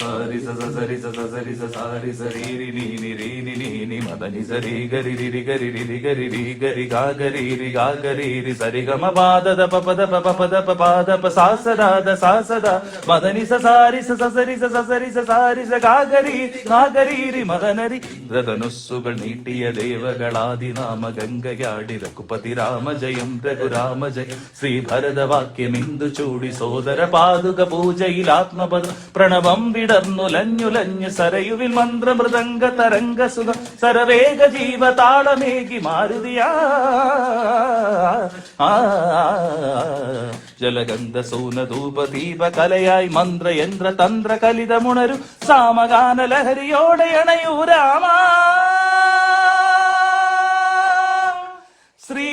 സരി സരി സരി സരി സരി രി നി രി നി മദനി സരി ഗരി രി ഗരി രി ഗരി രി ഗരി ഗാ ഗരി രി ഗാ ഗരി രി സരി ഗമ പാദ ദ പ പദ പ പദ പ പാദ പ സാ സദാ ദ സാ സദാ മദനി സരി സരി സരി സരി ഗാ ഗരി രി മദനരി ധനുസ്സുകൾ നീട്ടിയ ദേവകളാദിനാമ ഗംഗയാടി രഘുപതി രാമ ജയം രഘുരാമ ജയം ശ്രീ ഭരതവാക്യമിന്ദു ചൂടി സോദര പാതുക പൂജയിൽ ആത്മപദ പ്രണവം വിടർന്നുലഞ്ഞുലഞ്ഞു സരയുവിൽ മന്ത്രമൃദംഗ തരംഗ സുഖം സരവേഗ ജീവതാളമേകി മാരുതിയാ ജലഗന്ധ സൂന ധൂപ ദീപ കലയായി മന്ത്രയന്ത്ര തന്ത്ര കലിതമുണരു സാമഗാന ലഹരിയോടെ അണയൂ രാമ ശ്രീ